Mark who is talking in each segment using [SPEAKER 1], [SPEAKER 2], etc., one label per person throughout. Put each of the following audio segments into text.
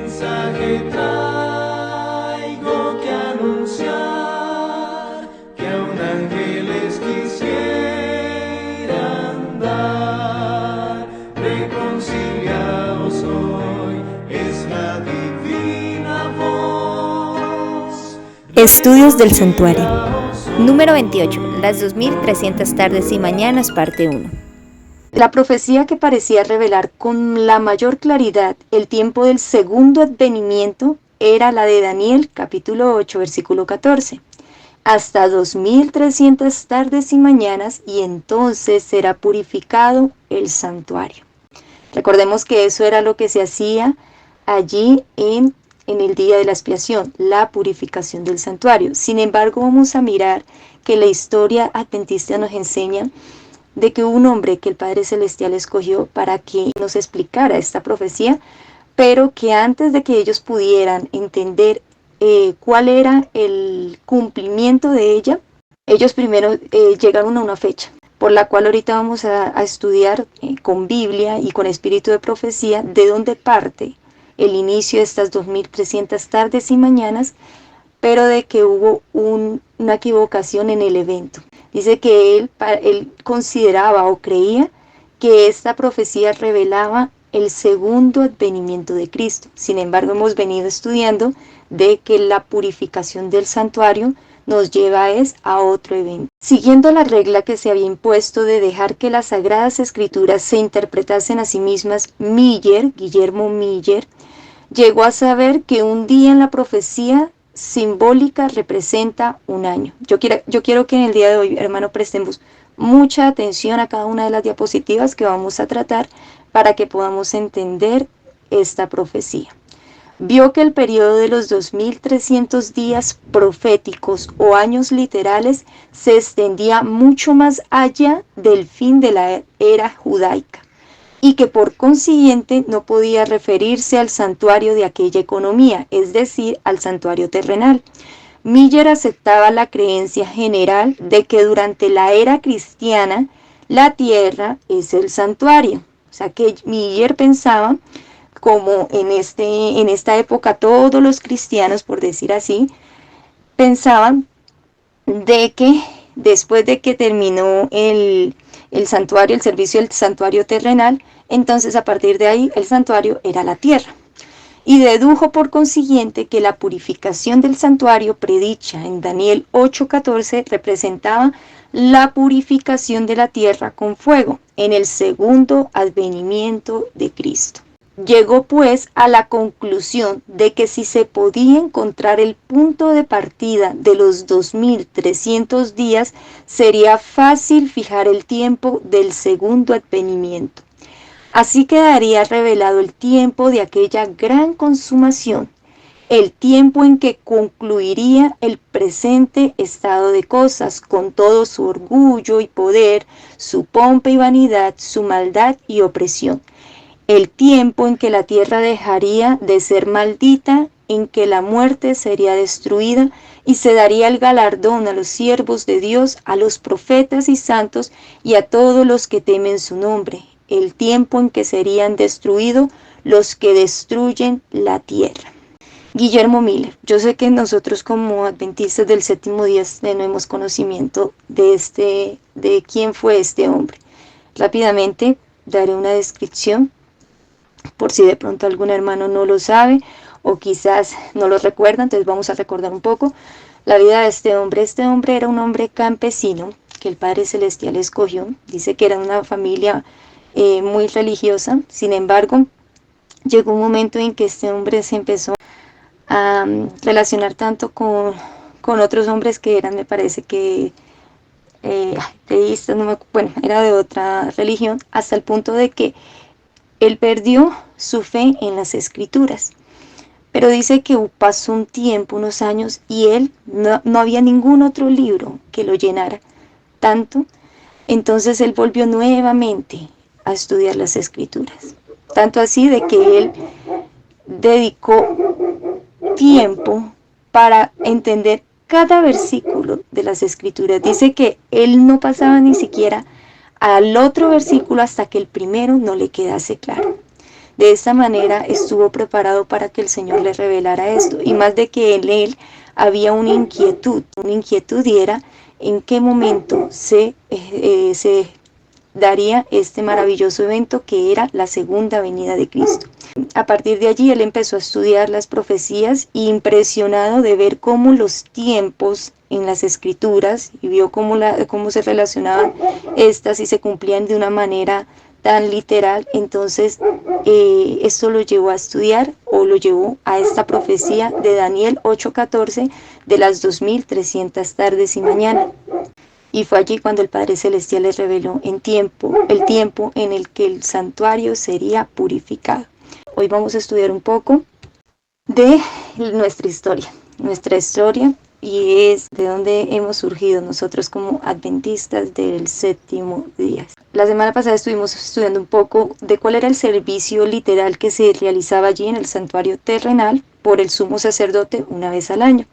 [SPEAKER 1] mensaje traigo que anunciar, que aún ángeles quisieran dar. Reconciliados hoy es la divina voz.
[SPEAKER 2] Estudios del Santuario. Número 28. Las 2300 tardes y mañanas, parte 1.
[SPEAKER 3] La profecía que parecía revelar con la mayor claridad el tiempo del segundo advenimiento era la de Daniel, capítulo 8, versículo 14. Hasta 2300 tardes y mañanas, y entonces será purificado el santuario. Recordemos que eso era lo que se hacía allí en el día de la expiación, la purificación del santuario. Sin embargo, vamos a mirar que la historia adventista nos enseña de que hubo un hombre que el Padre Celestial escogió para que nos explicara esta profecía, pero que antes de que ellos pudieran entender cuál era el cumplimiento de ella, ellos primero llegaron a una fecha, por la cual ahorita vamos a estudiar con Biblia y con espíritu de profecía de dónde parte el inicio de estas 2300 tardes y mañanas, pero de que hubo una equivocación en el evento. Dice que él consideraba o creía que esta profecía revelaba el segundo advenimiento de Cristo. Sin embargo, hemos venido estudiando de que la purificación del santuario nos lleva a otro evento. Siguiendo la regla que se había impuesto de dejar que las Sagradas Escrituras se interpretasen a sí mismas, Guillermo Miller, llegó a saber que un día en la profecía simbólica representa un año. Yo quiero que en el día de hoy, hermano, prestemos mucha atención a cada una de las diapositivas que vamos a tratar para que podamos entender esta profecía. Vio que el periodo de los 2300 días proféticos o años literales se extendía mucho más allá del fin de la era judaica, y que por consiguiente no podía referirse al santuario de aquella economía, es decir, al santuario terrenal. Miller aceptaba la creencia general de que durante la era cristiana la tierra es el santuario. O sea que Miller pensaba, como en esta época todos los cristianos, por decir así, pensaban de que después de que terminó el santuario, el servicio del santuario terrenal, entonces a partir de ahí el santuario era la tierra. Y dedujo por consiguiente que la purificación del santuario predicha en Daniel 8:14 representaba la purificación de la tierra con fuego en el segundo advenimiento de Cristo. Llegó pues a la conclusión de que si se podía encontrar el punto de partida de los 2300 días, sería fácil fijar el tiempo del segundo advenimiento. Así quedaría revelado el tiempo de aquella gran consumación, el tiempo en que concluiría el presente estado de cosas, con todo su orgullo y poder, su pompa y vanidad, su maldad y opresión. El tiempo en que la tierra dejaría de ser maldita, en que la muerte sería destruida y se daría el galardón a los siervos de Dios, a los profetas y santos y a todos los que temen su nombre. El tiempo en que serían destruidos los que destruyen la tierra. Guillermo Miller. Yo sé que nosotros como adventistas del séptimo día tenemos conocimiento de quién fue este hombre. Rápidamente daré una descripción por si de pronto algún hermano no lo sabe o quizás no lo recuerda, entonces vamos a recordar un poco la vida de este hombre. Este hombre era un hombre campesino que el Padre Celestial escogió. Dice que era una familia muy religiosa. Sin embargo, llegó un momento en que este hombre se empezó a relacionar tanto con otros hombres que eran, me parece que teístas, era de otra religión, hasta el punto de que él perdió su fe en las escrituras. Pero dice que pasó un tiempo, unos años, y él no había ningún otro libro que lo llenara tanto. Entonces él volvió nuevamente a estudiar las escrituras. Tanto así de que él dedicó tiempo para entender cada versículo de las escrituras. Dice que él no pasaba ni siquiera al otro versículo hasta que el primero no le quedase claro. De esta manera estuvo preparado para que el Señor le revelara esto, y más de que en él había una inquietud y era en qué momento se daría este maravilloso evento que era la segunda venida de Cristo. A partir de allí él empezó a estudiar las profecías, impresionado de ver cómo los tiempos en las escrituras, y vio cómo se relacionaban estas y se cumplían de una manera tan literal. Entonces esto lo llevó a estudiar, o lo llevó a esta profecía de Daniel 8:14 de las 2300 tardes y mañanas. Y fue allí cuando el Padre Celestial les reveló el tiempo en el que el santuario sería purificado. Hoy vamos a estudiar un poco de nuestra historia, y es de dónde hemos surgido nosotros como adventistas del séptimo día. La semana pasada estuvimos estudiando un poco de cuál era el servicio literal que se realizaba allí en el santuario terrenal por el sumo sacerdote una vez al año.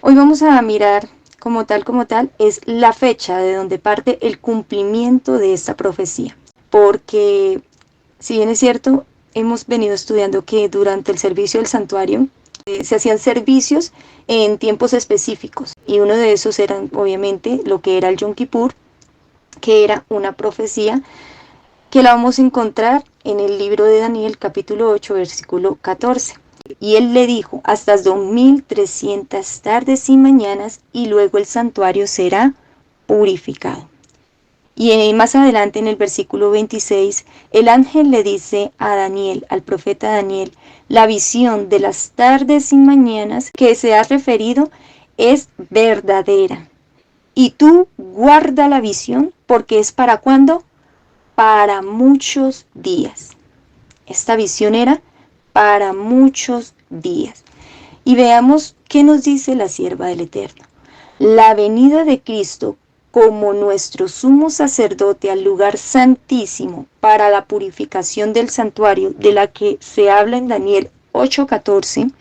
[SPEAKER 3] Hoy vamos a mirar como tal, es la fecha de donde parte el cumplimiento de esta profecía. Porque, si bien es cierto, hemos venido estudiando que durante el servicio del santuario se hacían servicios en tiempos específicos. Y uno de esos era, obviamente, lo que era el Yom Kippur, que era una profecía que la vamos a encontrar en el libro de Daniel, capítulo 8, versículo 14. Y él le dijo, hasta 2300 tardes y mañanas, y luego el santuario será purificado. Y más adelante en el versículo 26, el ángel le dice a Daniel, al profeta Daniel, la visión de las tardes y mañanas que se ha referido es verdadera. Y tú guarda la visión, porque es ¿para cuándo? Para muchos días. Esta visión era para muchos días. Y veamos qué nos dice la sierva del Eterno. La venida de Cristo como nuestro sumo sacerdote al lugar santísimo para la purificación del santuario, de la que se habla en Daniel 8:14,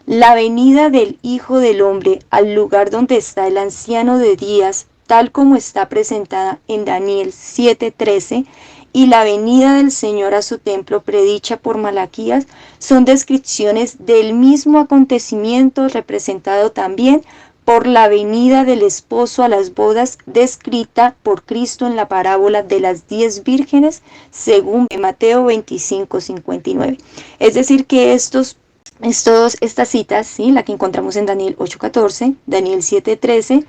[SPEAKER 3] la venida del Hijo del Hombre al lugar donde está el anciano de días, tal como está presentada en Daniel 7:13, y la venida del Señor a su templo predicha por Malaquías, son descripciones del mismo acontecimiento representado también por la venida del esposo a las bodas descrita por Cristo en la parábola de las 10 vírgenes, según Mateo 25:59. Es decir que estas citas, ¿sí?, la que encontramos en Daniel 8:14, Daniel 7:13,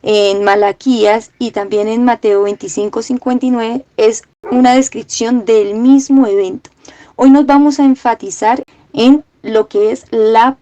[SPEAKER 3] en Malaquías y también en Mateo 25:59, es una descripción del mismo evento. Hoy nos vamos a enfatizar en lo que es las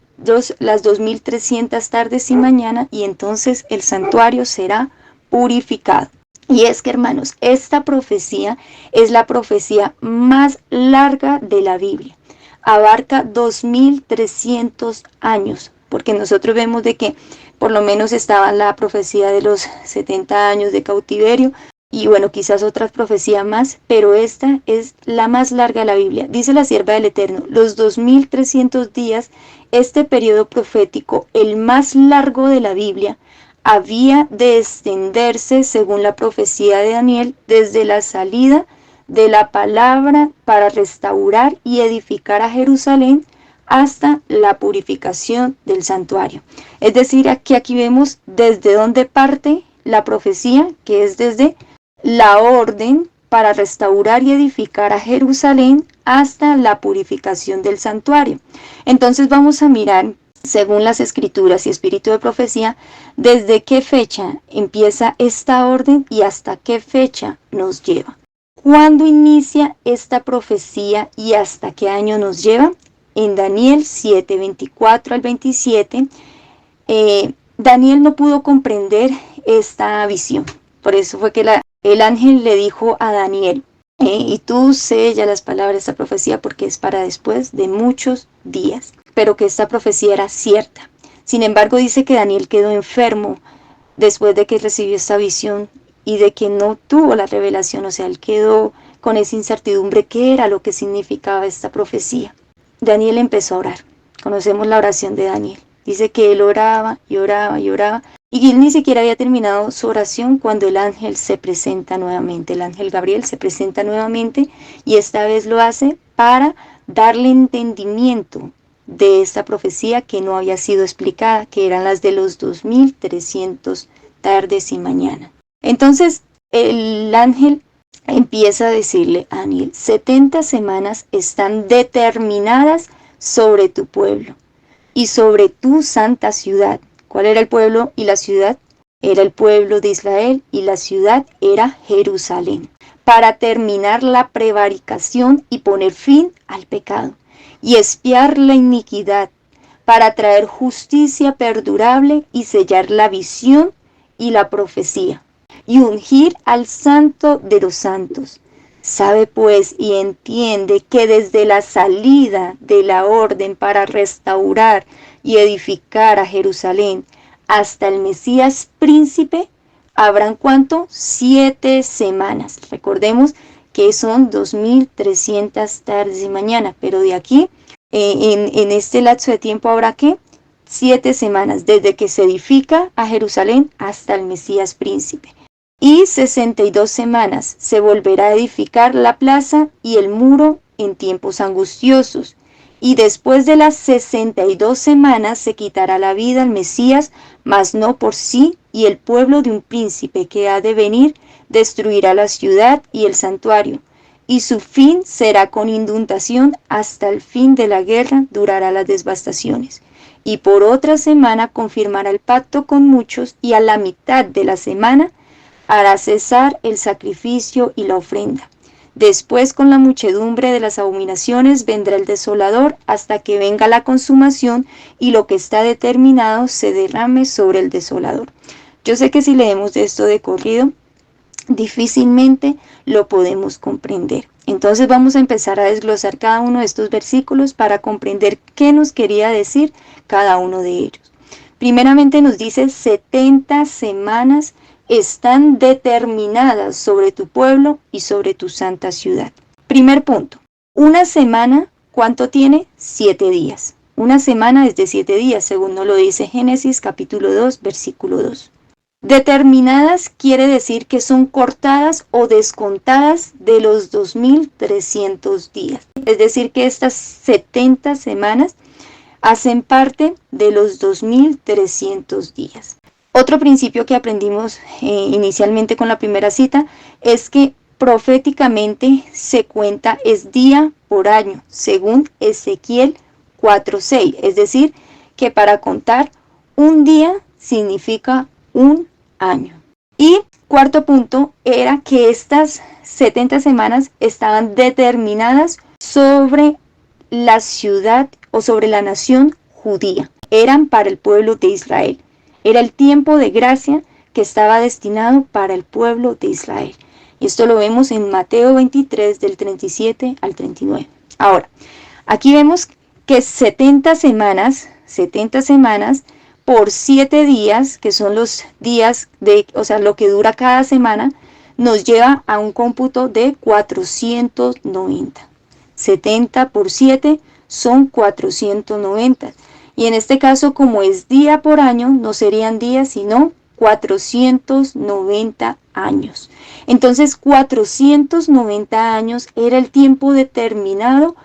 [SPEAKER 3] 2300 tardes y mañana, y entonces el santuario será purificado. Y es que, hermanos, esta profecía es la profecía más larga de la Biblia. Abarca 2300 años, porque nosotros vemos de que por lo menos estaba la profecía de los 70 años de cautiverio, y bueno, quizás otras profecías más, pero esta es la más larga de la Biblia. Dice la sierva del Eterno, los 2300 días, este periodo profético, el más largo de la Biblia, había de extenderse, según la profecía de Daniel, desde la salida de la palabra para restaurar y edificar a Jerusalén hasta la purificación del santuario. Es decir, aquí vemos desde dónde parte la profecía, que es desde la orden para restaurar y edificar a Jerusalén hasta la purificación del santuario. Entonces vamos a mirar, según las escrituras y espíritu de profecía, desde qué fecha empieza esta orden y hasta qué fecha nos lleva. ¿Cuándo inicia esta profecía y hasta qué año nos lleva? En Daniel 7, 24 al 27, Daniel no pudo comprender esta visión. Por eso fue que el ángel le dijo a Daniel, y tú sella las palabras de esta profecía porque es para después de muchos días. Pero que esta profecía era cierta. Sin embargo, dice que Daniel quedó enfermo después de que recibió esta visión y de que no tuvo la revelación. O sea, él quedó con esa incertidumbre, qué era lo que significaba esta profecía. Daniel empezó a orar. Conocemos la oración de Daniel. Dice que él oraba y oraba y oraba, y él ni siquiera había terminado su oración cuando el ángel se presenta nuevamente. El ángel Gabriel se presenta nuevamente, y esta vez lo hace para darle entendimiento de esta profecía que no había sido explicada, que eran las de los 2300 tardes y mañana. Entonces el ángel empieza a decirle a Daniel: 70 semanas están determinadas sobre tu pueblo y sobre tu santa ciudad. ¿Cuál era el pueblo y la ciudad? Era el pueblo de Israel y la ciudad era Jerusalén, para terminar la prevaricación y poner fin al pecado y expiar la iniquidad, para traer justicia perdurable y sellar la visión y la profecía, y ungir al santo de los santos. Sabe pues y entiende que desde la salida de la orden para restaurar y edificar a Jerusalén hasta el Mesías príncipe, habrán ¿cuánto? 7 semanas. Recordemos que son 2300 tardes y mañana, pero de aquí, en este lapso de tiempo habrá ¿qué? 7 semanas, desde que se edifica a Jerusalén hasta el Mesías príncipe. Y 62 semanas se volverá a edificar la plaza y el muro en tiempos angustiosos. Y después de las 62 semanas se quitará la vida al Mesías, mas no por sí, y el pueblo de un príncipe que ha de venir destruirá la ciudad y el santuario, y su fin será con inundación. Hasta el fin de la guerra durará las devastaciones. Y por otra semana confirmará el pacto con muchos, y a la mitad de la semana hará cesar el sacrificio y la ofrenda. Después, con la muchedumbre de las abominaciones, vendrá el desolador, hasta que venga la consumación y lo que está determinado se derrame sobre el desolador. Yo sé que si leemos esto de corrido, difícilmente lo podemos comprender. Entonces vamos a empezar a desglosar cada uno de estos versículos para comprender qué nos quería decir cada uno de ellos. Primeramente nos dice: 70 semanas están determinadas sobre tu pueblo y sobre tu santa ciudad. Primer punto. Una semana, ¿cuánto tiene? 7 días. Una semana es de 7 días, según nos lo dice Génesis capítulo 2, versículo 2. Determinadas quiere decir que son cortadas o descontadas de los 2300 días. Es decir, que estas 70 semanas hacen parte de los 2300 días. Otro principio que aprendimos inicialmente con la primera cita es que proféticamente se cuenta es día por año, según Ezequiel 4:6. Es decir, que para contar un día significa un año. Y cuarto punto era que estas 70 semanas estaban determinadas sobre la ciudad o sobre la nación judía. Eran para el pueblo de Israel. Era el tiempo de gracia que estaba destinado para el pueblo de Israel. Y esto lo vemos en Mateo 23, del 37 al 39. Ahora, aquí vemos que 70 semanas por 7 días, que son los días lo que dura cada semana, nos lleva a un cómputo de 490. 70 por 7 son 490. Y en este caso, como es día por año, no serían días, sino 490 años. Entonces, 490 años era el tiempo determinado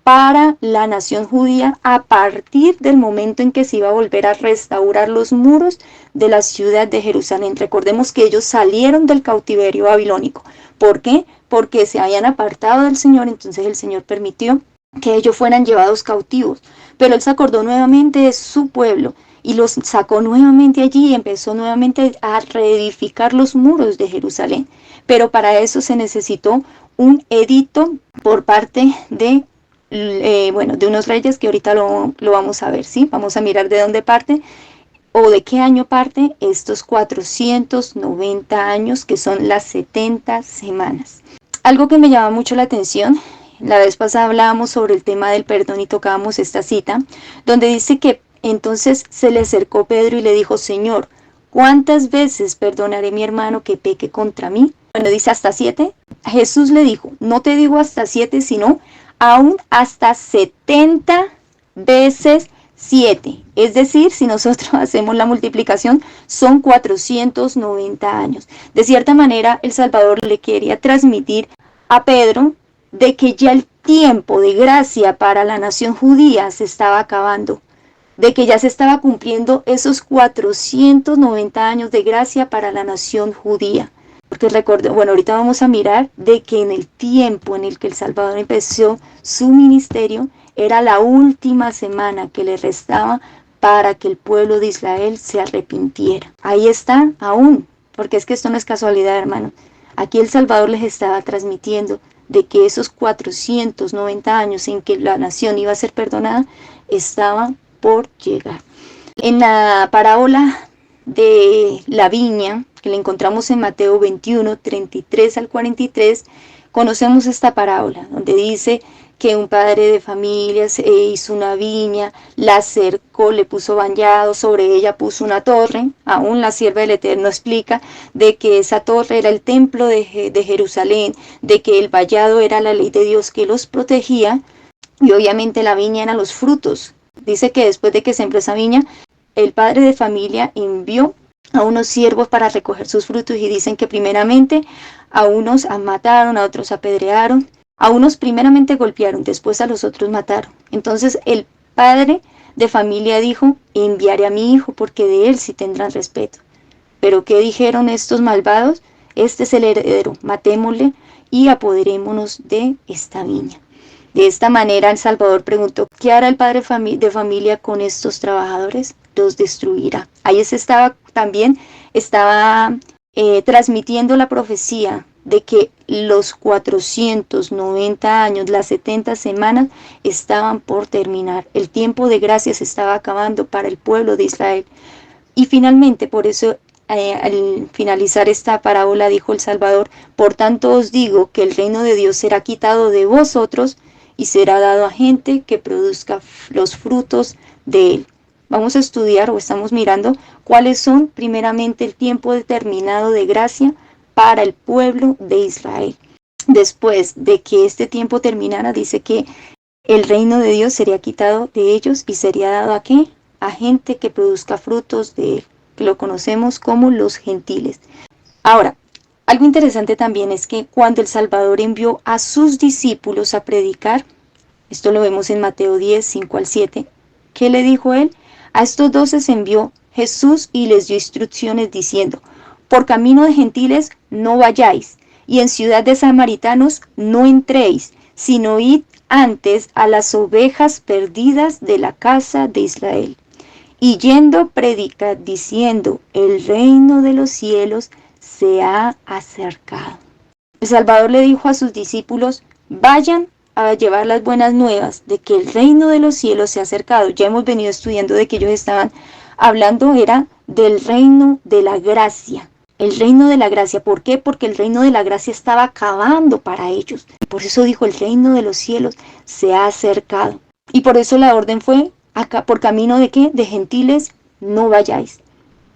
[SPEAKER 3] para la nación judía a partir del momento en que se iba a volver a restaurar los muros de la ciudad de Jerusalén. Recordemos que ellos salieron del cautiverio babilónico. ¿Por qué? Porque se habían apartado del Señor, entonces el Señor permitió que ellos fueran llevados cautivos. Pero Él se acordó nuevamente de su pueblo y los sacó nuevamente allí y empezó nuevamente a reedificar los muros de Jerusalén. Pero para eso se necesitó un edicto por parte de unos reyes que ahorita lo vamos a ver, ¿sí? Vamos a mirar de dónde parte o de qué año parte estos 490 años, que son las 70 semanas. Algo que me llama mucho la atención, la vez pasada hablábamos sobre el tema del perdón y tocábamos esta cita, donde dice que entonces se le acercó Pedro y le dijo: Señor, ¿cuántas veces perdonaré a mi hermano que peque contra mí? Bueno, dice hasta 7. Jesús le dijo: no te digo hasta 7, sino aún hasta 70 veces 7. Es decir, si nosotros hacemos la multiplicación, son 490 años. De cierta manera, el Salvador le quería transmitir a Pedro de que ya el tiempo de gracia para la nación judía se estaba acabando, de que ya se estaba cumpliendo esos 490 años de gracia para la nación judía. Porque bueno, ahorita vamos a mirar de que en el tiempo en el que el Salvador empezó su ministerio, era la última semana que le restaba para que el pueblo de Israel se arrepintiera. Ahí está aún, porque es que esto no es casualidad, hermano. Aquí el Salvador les estaba transmitiendo de que esos 490 años en que la nación iba a ser perdonada, estaban por llegar. En la parábola de la viña, que la encontramos en Mateo 21, 33 al 43, conocemos esta parábola, donde dice que un padre de familia hizo una viña, la cercó, le puso vallado, sobre ella puso una torre. Aún la sierva del Eterno explica de que esa torre era el templo de Jerusalén, de que el vallado era la ley de Dios que los protegía, y obviamente la viña eran los frutos. Dice que después de que sembró esa viña, el padre de familia envió a unos siervos para recoger sus frutos, y dicen que primeramente a unos mataron, a otros apedrearon, a unos primeramente golpearon, después a los otros mataron. Entonces el padre de familia dijo: enviaré a mi hijo, porque de él sí tendrán respeto. Pero ¿qué dijeron estos malvados? Este es el heredero, matémosle y apoderémonos de esta viña. De esta manera el Salvador preguntó: ¿qué hará el padre de familia con estos trabajadores? Los destruirá. Ahí también estaba transmitiendo la profecía de que los 490 años, las 70 semanas, estaban por terminar. El tiempo de gracia se estaba acabando para el pueblo de Israel. Y finalmente, por eso, al finalizar esta parábola, dijo el Salvador: por tanto os digo que el reino de Dios será quitado de vosotros y será dado a gente que produzca los frutos de él. Vamos a estudiar, o estamos mirando, cuáles son primeramente el tiempo determinado de gracia para el pueblo de Israel. Después de que este tiempo terminara, dice que el reino de Dios sería quitado de ellos y sería dado ¿a qué? A gente que produzca frutos de él, que lo conocemos como los gentiles. Ahora, algo interesante también es que cuando el Salvador envió a sus discípulos a predicar, esto lo vemos en Mateo 10, 5 al 7, ¿qué le dijo él? A estos 12 se envió Jesús y les dio instrucciones diciendo: por camino de gentiles no vayáis, y en ciudad de samaritanos no entréis, sino id antes a las ovejas perdidas de la casa de Israel. Y yendo predicad diciendo: el reino de los cielos se ha acercado. El Salvador le dijo a sus discípulos: vayan a llevar las buenas nuevas de que el reino de los cielos se ha acercado. Ya hemos venido estudiando de que ellos estaban hablando, era del reino de la gracia. El reino de la gracia, ¿por qué? Porque el reino de la gracia estaba acabando para ellos. Por eso dijo: el reino de los cielos se ha acercado. Y por eso la orden fue: acá, por camino de ¿qué? De gentiles no vayáis.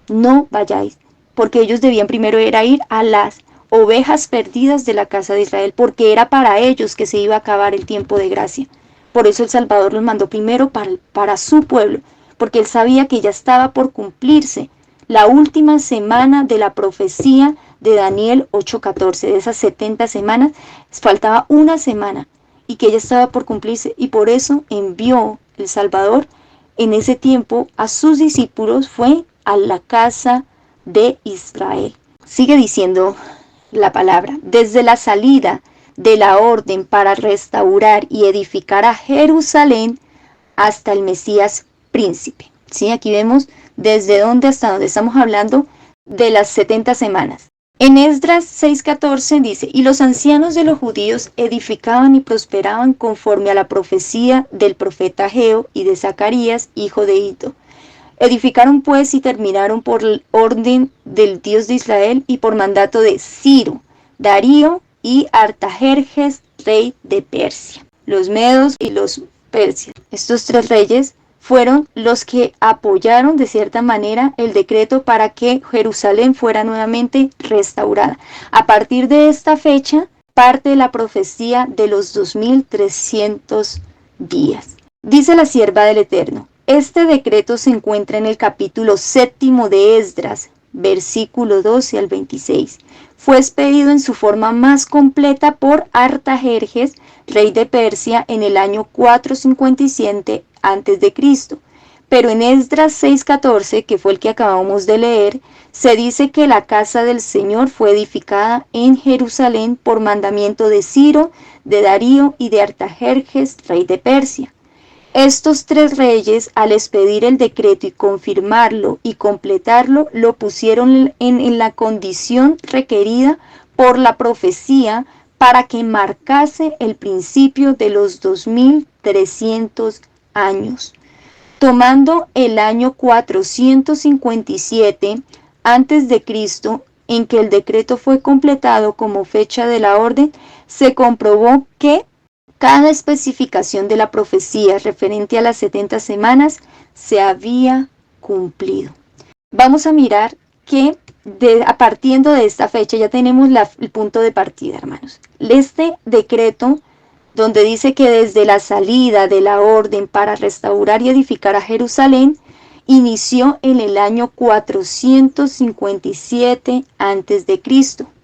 [SPEAKER 3] No vayáis. Porque ellos debían primero ir a las ovejas perdidas de la casa de Israel, porque era para ellos que se iba a acabar el tiempo de gracia. Por eso el Salvador los mandó primero para su pueblo, porque él sabía que ya estaba por cumplirse la última semana de la profecía de Daniel 8:14. De esas 70 semanas, faltaba una semana, y que ya estaba por cumplirse, y por eso envió el Salvador en ese tiempo a sus discípulos, fue a la casa de Israel. Sigue diciendo la palabra: desde la salida de la orden para restaurar y edificar a Jerusalén hasta el Mesías príncipe. ¿Sí? Aquí vemos desde dónde hasta dónde estamos hablando de las 70 semanas. En Esdras 6:14 dice: y los ancianos de los judíos edificaban y prosperaban conforme a la profecía del profeta Ageo y de Zacarías, hijo de Iddo. Edificaron pues y terminaron por orden del Dios de Israel y por mandato de Ciro, Darío y Artajerjes, rey de Persia. Los medos y los persias. Estos tres reyes fueron los que apoyaron de cierta manera el decreto para que Jerusalén fuera nuevamente restaurada. A partir de esta fecha parte la profecía de los 2300 días. Dice la sierva del Eterno: este decreto se encuentra en el capítulo 7 de Esdras, versículo 12 al 26. fue expedido en su forma más completa por Artajerjes, rey de Persia, en el año 457 a.C. Pero en Esdras 6:14, que fue el que acabamos de leer, se dice que la casa del Señor fue edificada en Jerusalén por mandamiento de Ciro, de Darío y de Artajerjes, rey de Persia. Estos tres reyes, al expedir el decreto y confirmarlo y completarlo, lo pusieron en la condición requerida por la profecía para que marcase el principio de los 2300 años. Tomando el año 457 a.C., en que el decreto fue completado como fecha de la orden, se comprobó que cada especificación de la profecía referente a las 70 semanas se había cumplido. Vamos a mirar que partiendo de esta fecha ya tenemos el punto de partida, hermanos. Este decreto, donde dice que desde la salida de la orden para restaurar y edificar a Jerusalén, inició en el año 457 a.C.,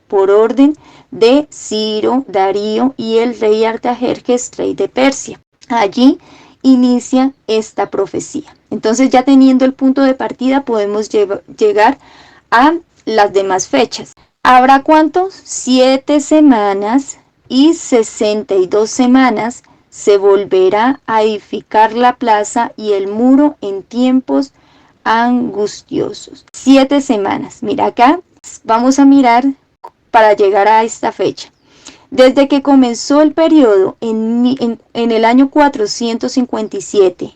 [SPEAKER 3] por orden de Ciro, Darío y el rey Artajerjes, rey de Persia. Allí inicia esta profecía. Entonces, ya teniendo el punto de partida, podemos llegar a las demás fechas. ¿Habrá cuántos? 7 semanas y 62 semanas se volverá a edificar la plaza y el muro en tiempos angustiosos. 7 semanas. Mira acá, vamos a mirar para llegar a esta fecha. Desde que comenzó el periodo en el año 457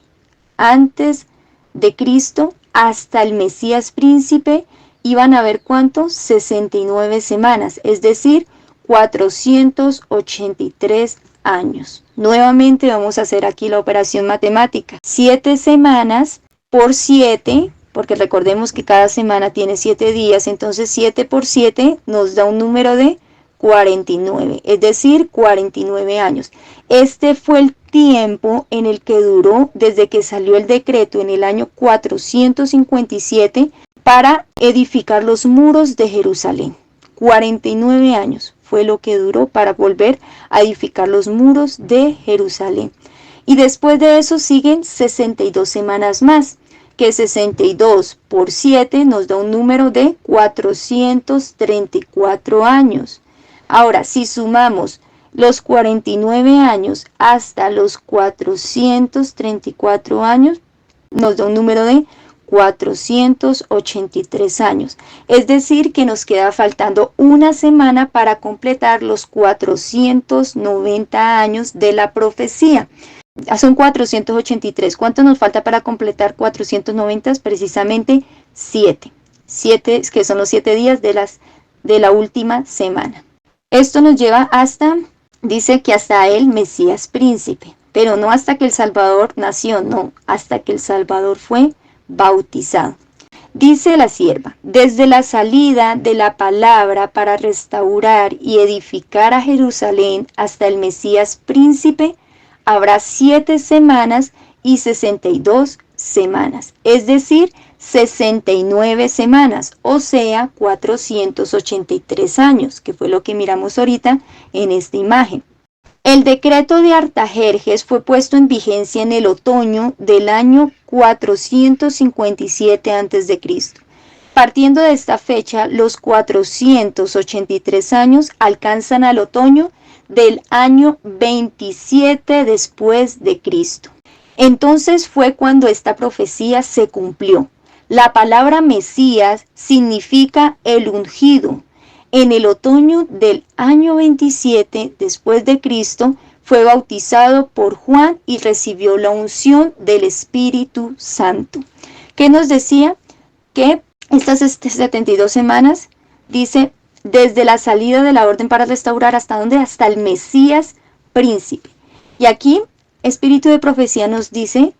[SPEAKER 3] antes de Cristo hasta el Mesías príncipe, iban a haber ¿cuántos? 69 semanas, es decir, 483 años. Nuevamente vamos a hacer aquí la operación matemática. 7 semanas por 7, porque recordemos que cada semana tiene 7 días, entonces 7 por 7 nos da un número de 49, es decir, 49 años. Este fue el tiempo en el que duró desde que salió el decreto en el año 457 para edificar los muros de Jerusalén. 49 años fue lo que duró para volver a edificar los muros de Jerusalén. Y después de eso siguen 62 semanas más, que 62 por 7 nos da un número de 434 años. Ahora, si sumamos los 49 años hasta los 434 años, nos da un número de 483 años. Es decir, que nos queda faltando una semana para completar los 490 años de la profecía. Son 483. ¿Cuánto nos falta para completar 490? Precisamente 7. 7, que son los 7 días de la última semana. Esto nos lleva hasta, dice que hasta el Mesías príncipe, pero no hasta que el Salvador nació, no, hasta que el Salvador fue bautizado. Dice la sierva, desde la salida de la palabra para restaurar y edificar a Jerusalén hasta el Mesías príncipe, habrá 7 semanas y 62 semanas, es decir, 69 semanas, o sea, 483 años, que fue lo que miramos ahorita en esta imagen. El decreto de Artajerjes fue puesto en vigencia en el otoño del año 457 a.C. Partiendo de esta fecha, los 483 años alcanzan al otoño del año 27 después de Cristo. Entonces fue cuando esta profecía se cumplió. La palabra Mesías significa el ungido. En el otoño del año 27 después de Cristo fue bautizado por Juan y recibió la unción del Espíritu Santo. ¿Qué nos decía? Que estas 72 semanas, dice, desde la salida de la orden para restaurar, ¿hasta dónde? Hasta el Mesías príncipe. Y aquí, Espíritu de Profecía nos dice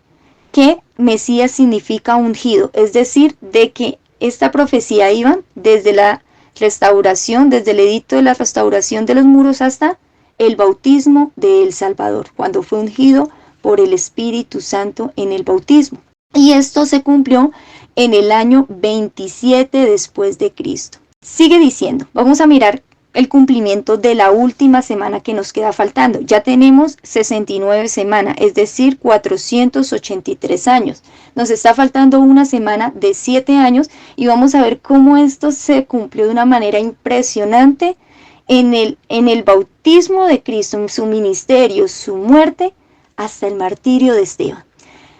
[SPEAKER 3] que Mesías significa ungido, es decir, de que esta profecía iba desde la restauración, desde el edicto de la restauración de los muros hasta el bautismo de El Salvador, cuando fue ungido por el Espíritu Santo en el bautismo. Y esto se cumplió en el año 27 después de Cristo. Sigue diciendo, vamos a mirar el cumplimiento de la última semana que nos queda faltando. Ya tenemos 69 semanas, es decir, 483 años. Nos está faltando una semana de 7 años y vamos a ver cómo esto se cumplió de una manera impresionante en el bautismo de Cristo, en su ministerio, su muerte, hasta el martirio de Esteban.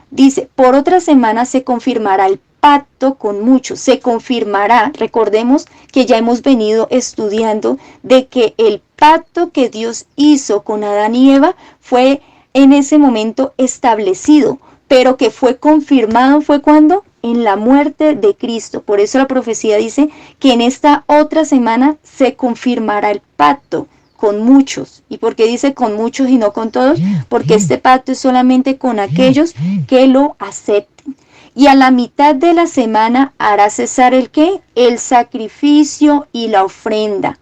[SPEAKER 3] Dice, por otra semana se confirmará el pacto con muchos, se confirmará. Recordemos que ya hemos venido estudiando de que el pacto que Dios hizo con Adán y Eva fue en ese momento establecido, pero que fue confirmado fue cuando en la muerte de Cristo. Por eso la profecía dice que en esta otra semana se confirmará el pacto con muchos. ¿Y por qué dice con muchos y no con todos? Porque este pacto es solamente con aquellos que lo acepten. Y a la mitad de la semana hará cesar ¿el qué? El sacrificio y la ofrenda.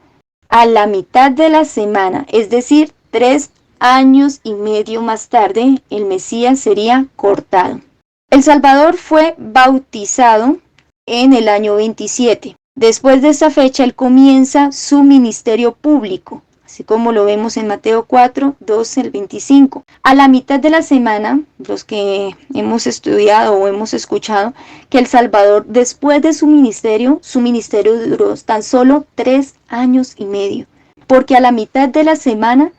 [SPEAKER 3] A la mitad de la semana, es decir, 3 años y medio más tarde, el Mesías sería cortado. El Salvador fue bautizado en el año 27. Después de esa fecha, él comienza su ministerio público, así como lo vemos en Mateo 4, 12 al 25. A la mitad de la semana, los que hemos estudiado o hemos escuchado que el Salvador, después de su ministerio duró tan solo 3 años y medio, porque a la mitad de la semana,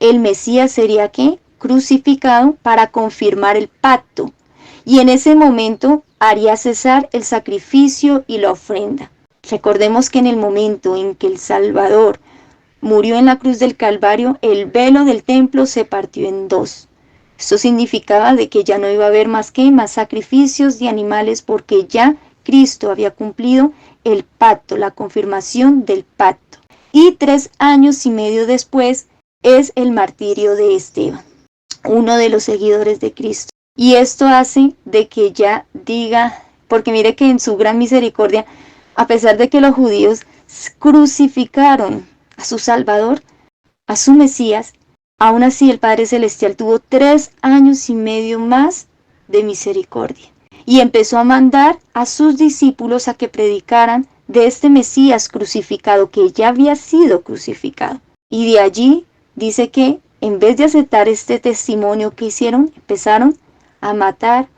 [SPEAKER 3] el Mesías sería ¿qué? Crucificado para confirmar el pacto, y en ese momento haría cesar el sacrificio y la ofrenda. Recordemos que en el momento en que el Salvador murió en la cruz del Calvario, el velo del templo se partió en 2. Esto significaba de que ya no iba a haber más sacrificios de animales, porque ya Cristo había cumplido el pacto, la confirmación del pacto. Y 3 años y medio después es el martirio de Esteban, uno de los seguidores de Cristo. Y esto hace de que ya diga, porque mire que en su gran misericordia, a pesar de que los judíos crucificaron a su Salvador, a su Mesías, aún así el Padre Celestial tuvo 3 años y medio más de misericordia. Y empezó a mandar a sus discípulos a que predicaran de este Mesías crucificado, que ya había sido crucificado. Y de allí dice que en vez de aceptar este testimonio que hicieron, empezaron a matar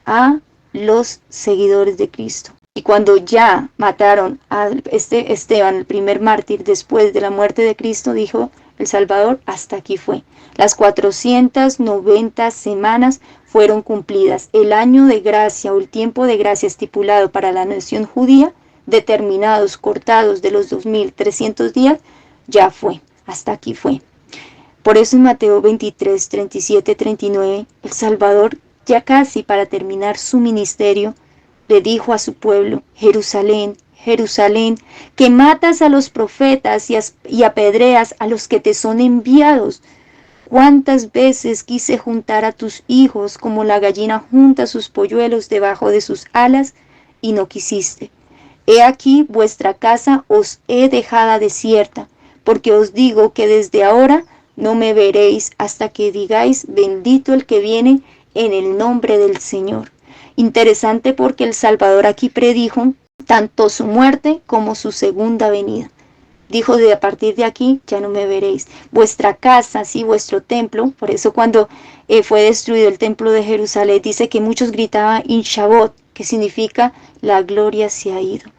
[SPEAKER 3] a los seguidores de Cristo. Y cuando ya mataron a Esteban, el primer mártir, después de la muerte de Cristo, dijo el Salvador, hasta aquí fue. Las 490 semanas fueron cumplidas. El año de gracia o el tiempo de gracia estipulado para la nación judía, determinados, cortados de los 2300 días, ya fue. Hasta aquí fue. Por eso en Mateo 23, 37, 39, el Salvador, ya casi para terminar su ministerio, le dijo a su pueblo: Jerusalén, Jerusalén, que matas a los profetas y apedreas a los que te son enviados. ¿Cuántas veces quise juntar a tus hijos como la gallina junta sus polluelos debajo de sus alas, y no quisiste? He aquí vuestra casa os he dejada desierta, porque os digo que desde ahora no me veréis hasta que digáis: bendito el que viene en el nombre del Señor. Interesante, porque el Salvador aquí predijo tanto su muerte como su segunda venida. Dijo: de a partir de aquí ya no me veréis. Vuestra casa, sí, vuestro templo. Por eso cuando fue destruido el templo de Jerusalén, dice que muchos gritaban in Shabbat, que significa la gloria se ha ido.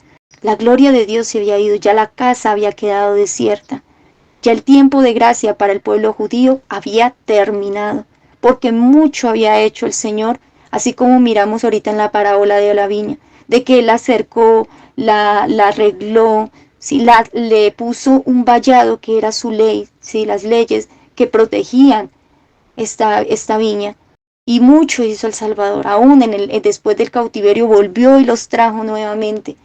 [SPEAKER 3] La gloria de Dios se había ido, ya la casa había quedado desierta. Ya el tiempo de gracia para el pueblo judío había terminado, porque mucho había hecho el Señor, así como miramos ahorita en la parábola de la viña, de que él la cercó, la arregló, ¿sí? Le puso un vallado que era su ley, ¿sí? Las leyes que protegían esta viña. Y mucho hizo el Salvador. Aún después del cautiverio volvió y los trajo nuevamente.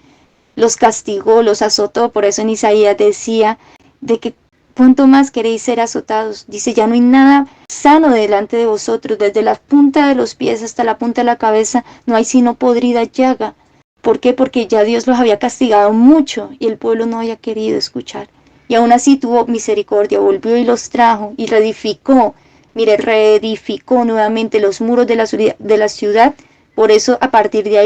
[SPEAKER 3] Los castigó, los azotó. Por eso en Isaías decía de que ¿cuánto más queréis ser azotados? Dice: ya no hay nada sano delante de vosotros. Desde la punta de los pies hasta la punta de la cabeza no hay sino podrida llaga. ¿Por qué? Porque ya Dios los había castigado mucho y el pueblo no había querido escuchar. Y aún así tuvo misericordia, volvió y los trajo y reedificó. Mire, reedificó nuevamente los muros de la ciudad. Por eso a partir de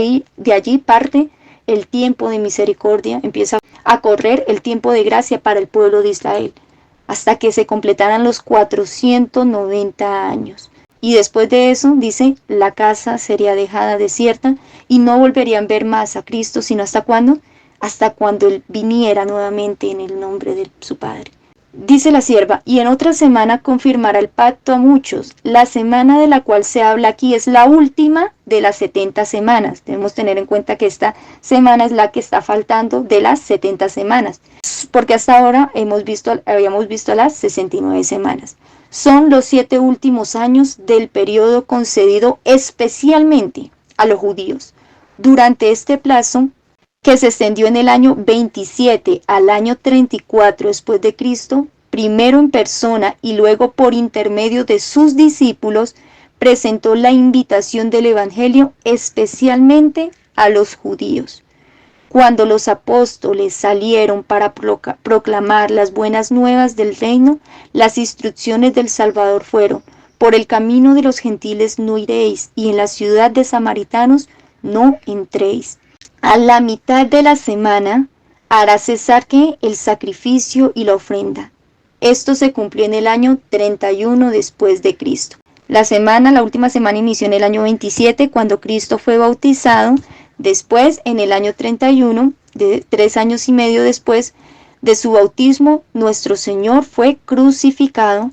[SPEAKER 3] allí parte el tiempo de misericordia, empieza a correr el tiempo de gracia para el pueblo de Israel, hasta que se completaran los 490 años. Y después de eso, dice, la casa sería dejada desierta y no volverían a ver más a Cristo, sino ¿hasta cuándo? Hasta cuando Él viniera nuevamente en el nombre de su Padre. Dice la sierva, y en otra semana confirmará el pacto a muchos. La semana de la cual se habla aquí es la última de las 70 semanas. Debemos tener en cuenta que esta semana es la que está faltando de las 70 semanas, porque hasta ahora habíamos visto las 69 semanas. Son los 7 últimos años del periodo concedido especialmente a los judíos. Durante este plazo, que se extendió en el año 27 al año 34 después de Cristo, primero en persona y luego por intermedio de sus discípulos, presentó la invitación del Evangelio especialmente a los judíos. Cuando los apóstoles salieron para proclamar las buenas nuevas del reino, las instrucciones del Salvador fueron: por el camino de los gentiles no iréis, y en la ciudad de samaritanos no entréis. A la mitad de la semana hará cesar que el sacrificio y la ofrenda. Esto se cumplió en el año 31 después de Cristo. La última semana inició en el año 27 cuando Cristo fue bautizado. Después, en el año 31, de 3 años y medio después de su bautismo, nuestro Señor fue crucificado.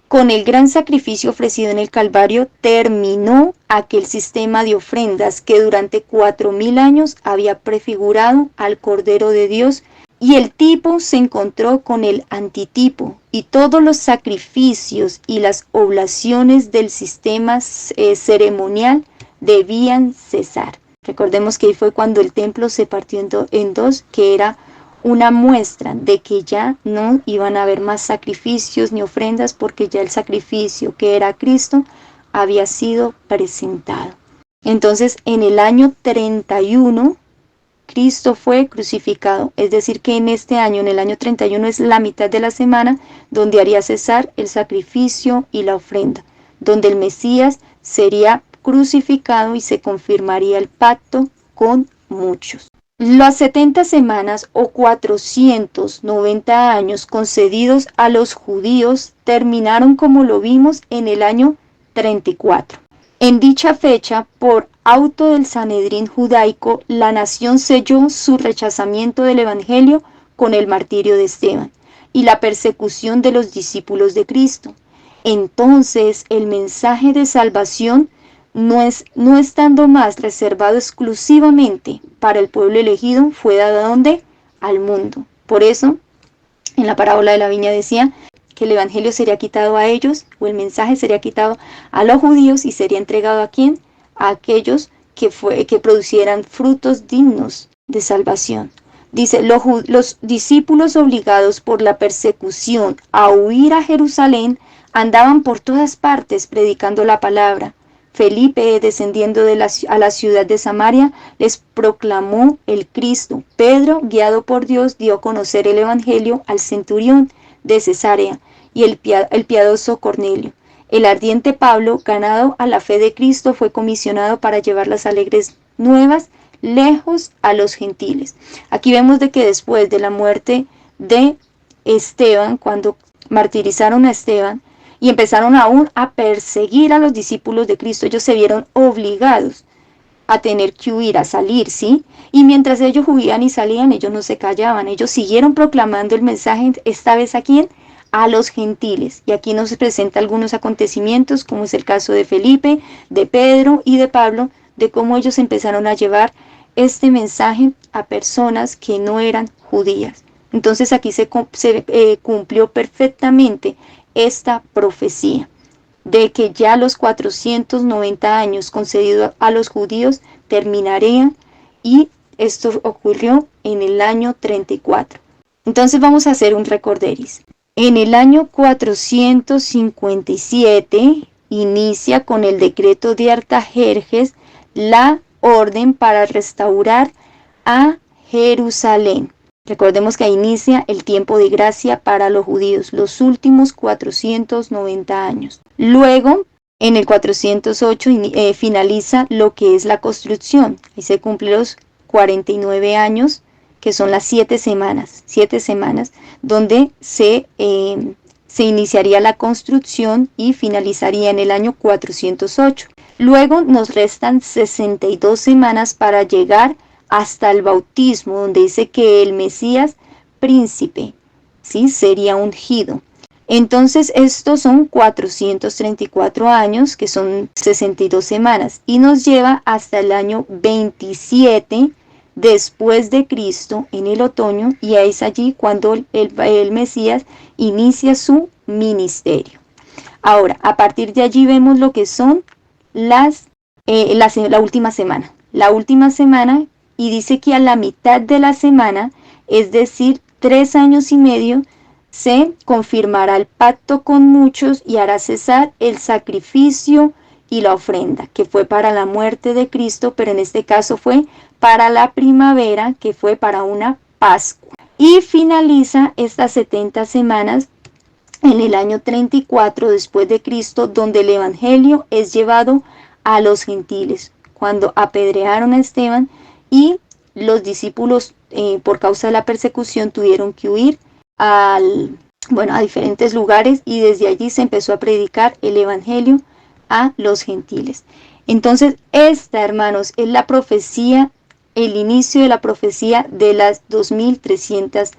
[SPEAKER 3] Con el gran sacrificio ofrecido en el Calvario, terminó aquel sistema de ofrendas que durante 4000 años había prefigurado al Cordero de Dios, y el tipo se encontró con el antitipo, y todos los sacrificios y las oblaciones del sistema ceremonial debían cesar. Recordemos que ahí fue cuando el templo se partió en dos, que era una muestra de que ya no iban a haber más sacrificios ni ofrendas, porque ya el sacrificio que era Cristo había sido presentado. Entonces, en el año 31, Cristo fue crucificado, es decir que en este año, en el año 31, es la mitad de la semana donde haría cesar el sacrificio y la ofrenda, donde el Mesías sería crucificado y se confirmaría el pacto con muchos. Las 70 semanas o 490 años concedidos a los judíos terminaron, como lo vimos, en el año 34. En dicha fecha, por auto del Sanedrín judaico, la nación selló su rechazamiento del Evangelio con el martirio de Esteban y la persecución de los discípulos de Cristo. Entonces, el mensaje de salvación no estando más reservado exclusivamente para el pueblo elegido, fue dado ¿a dónde? Al mundo. Por eso, en la parábola de la viña decía que el evangelio sería quitado a ellos, o el mensaje sería quitado a los judíos y sería entregado ¿a quién? A aquellos que producieran frutos dignos de salvación. Dice, los discípulos obligados por la persecución a huir a Jerusalén andaban por todas partes predicando la palabra. Felipe, descendiendo a la ciudad de Samaria, les proclamó el Cristo. Pedro, guiado por Dios, dio a conocer el evangelio al centurión de Cesarea y el piadoso Cornelio. El ardiente Pablo, ganado a la fe de Cristo, fue comisionado para llevar las alegres nuevas lejos a los gentiles. Aquí vemos de que después de la muerte de Esteban, cuando martirizaron a Esteban, y empezaron aún a perseguir a los discípulos de Cristo, ellos se vieron obligados a tener que huir, a salir, ¿sí? Y mientras ellos huían y salían, ellos no se callaban, ellos siguieron proclamando el mensaje, esta vez ¿a quién? A los gentiles. Y aquí nos presenta algunos acontecimientos, como es el caso de Felipe, de Pedro y de Pablo, de cómo ellos empezaron a llevar este mensaje a personas que no eran judías. Entonces aquí se cumplió perfectamente esta profecía de que ya los 490 años concedidos a los judíos terminarían, y esto ocurrió en el año 34. Entonces vamos a hacer un recorderis. En el año 457 inicia con el decreto de Artajerjes la orden para restaurar a Jerusalén. Recordemos que inicia el tiempo de gracia para los judíos, los últimos 490 años. Luego, en el 408 finaliza lo que es la construcción. Ahí se cumplen los 49 años, que son las 7 semanas, donde se iniciaría la construcción y finalizaría en el año 408. Luego nos restan 62 semanas para llegar hasta el bautismo, donde dice que el Mesías príncipe, ¿sí?, sería ungido. Entonces estos son 434 años, que son 62 semanas, y nos lleva hasta el año 27 después de Cristo, en el otoño, y es allí cuando el Mesías inicia su ministerio. Ahora, a partir de allí vemos lo que son la última semana. La última semana, y dice que a la mitad de la semana, es decir, 3 años y medio, se confirmará el pacto con muchos y hará cesar el sacrificio y la ofrenda, que fue para la muerte de Cristo, pero en este caso fue para la primavera, que fue para una Pascua. Y finaliza estas 70 semanas en el año 34 después de Cristo, donde el evangelio es llevado a los gentiles, cuando apedrearon a Esteban y los discípulos por causa de la persecución tuvieron que huir a diferentes lugares, y desde allí se empezó a predicar el evangelio a los gentiles. Entonces esta, hermanos, es la profecía, el inicio de la profecía de las 2300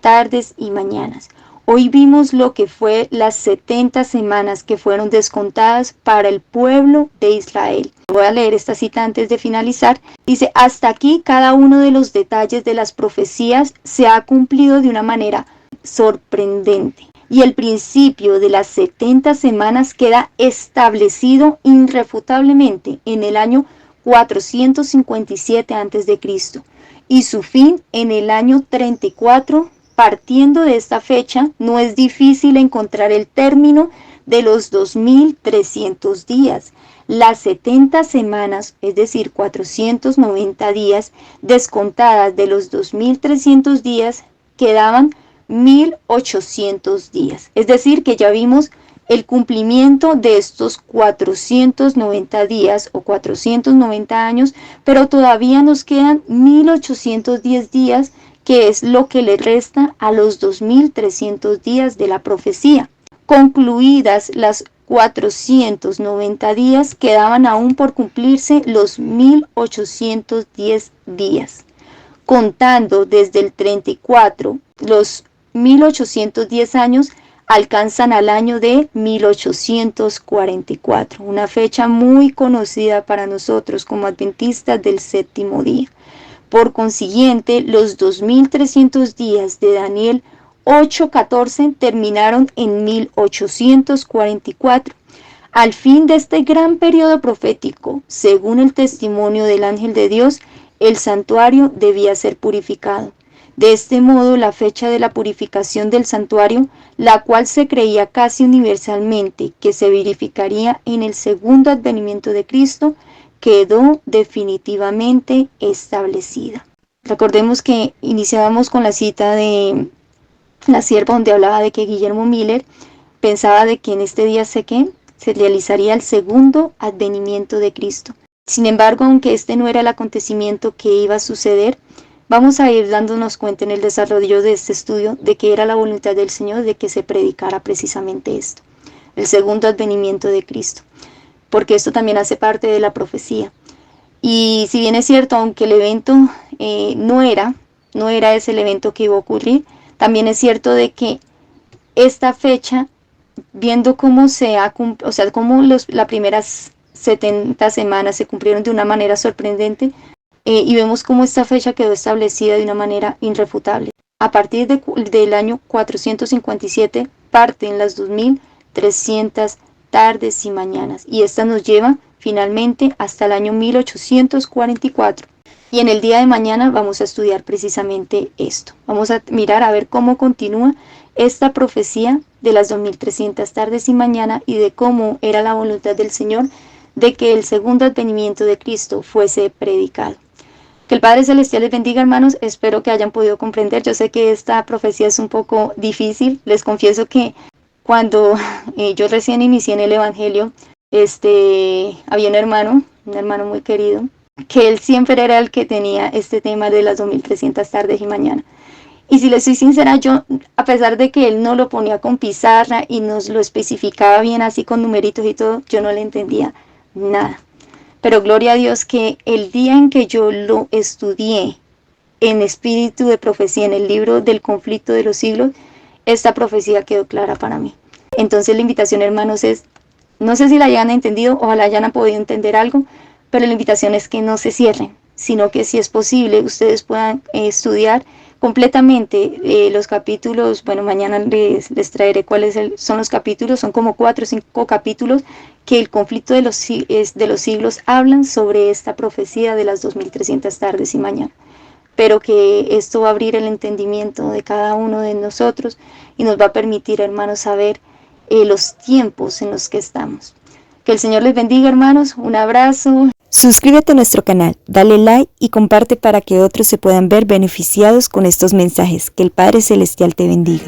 [SPEAKER 3] tardes y mañanas. Hoy vimos lo que fue las 70 semanas que fueron descontadas para el pueblo de Israel. Voy a leer esta cita antes de finalizar. Dice: hasta aquí cada uno de los detalles de las profecías se ha cumplido de una manera sorprendente, y el principio de las 70 semanas queda establecido irrefutablemente en el año 457 a.C. y su fin en el año 34. Partiendo de esta fecha, no es difícil encontrar el término de los 2300 días. Las 70 semanas, es decir, 490 días, descontadas de los 2300 días, quedaban 1800 días. Es decir, que ya vimos el cumplimiento de estos 490 días o 490 años, pero todavía nos quedan 1810 días, que es lo que le resta a los 2300 días de la profecía. Concluidas las 490 días, quedaban aún por cumplirse los 1810 días. Contando desde el 34, los 1810 años alcanzan al año de 1844, una fecha muy conocida para nosotros como adventistas del séptimo día. Por consiguiente, los 2300 días de Daniel 8:14 terminaron en 1844. Al fin de este gran periodo profético, según el testimonio del ángel de Dios, el santuario debía ser purificado. De este modo, la fecha de la purificación del santuario, la cual se creía casi universalmente que se verificaría en el segundo advenimiento de Cristo, quedó definitivamente establecida. Recordemos que iniciábamos con la cita de la sierva, donde hablaba de que Guillermo Miller pensaba de que en este día se realizaría el segundo advenimiento de Cristo. Sin embargo, aunque este no era el acontecimiento que iba a suceder, vamos a ir dándonos cuenta en el desarrollo de este estudio de que era la voluntad del Señor de que se predicara precisamente esto, el segundo advenimiento de Cristo, porque esto también hace parte de la profecía. Y si bien es cierto, aunque el evento no era ese el evento que iba a ocurrir, también es cierto de que esta fecha, viendo cómo las primeras 70 semanas se cumplieron de una manera sorprendente, y vemos cómo esta fecha quedó establecida de una manera irrefutable. A partir del año 457 parten las 2300 tardes y mañanas, y esta nos lleva finalmente hasta el año 1844. Y en el día de mañana vamos a estudiar precisamente esto. Vamos a mirar a ver cómo continúa esta profecía de las 2300 tardes y mañana, y de cómo era la voluntad del Señor de que el segundo advenimiento de Cristo fuese predicado. Que el Padre Celestial les bendiga, hermanos. Espero que hayan podido comprender. Yo sé que esta profecía es un poco difícil. Les confieso que cuando yo recién inicié en el Evangelio, había un hermano muy querido, que él siempre era el que tenía este tema de las 2300 tardes y mañanas. Y si le soy sincera, yo, a pesar de que él no lo ponía con pizarra y nos lo especificaba bien así con numeritos y todo, yo no le entendía nada. Pero gloria a Dios que el día en que yo lo estudié en espíritu de profecía, en el libro del conflicto de los siglos, esta profecía quedó clara para mí. Entonces la invitación, hermanos, es, no sé si la hayan entendido, ojalá hayan podido entender algo, pero la invitación es que no se cierren, sino que si es posible ustedes puedan estudiar completamente los capítulos. Bueno, mañana les traeré cuáles son los capítulos, son como 4 o 5 capítulos que el conflicto de los siglos hablan sobre esta profecía de las 2300 tardes y mañanas. Pero que esto va a abrir el entendimiento de cada uno de nosotros y nos va a permitir, hermanos, saber los tiempos en los que estamos. Que el Señor les bendiga, hermanos, un abrazo.
[SPEAKER 2] Suscríbete a nuestro canal, dale like y comparte para que otros se puedan ver beneficiados con estos mensajes. Que el Padre Celestial te bendiga.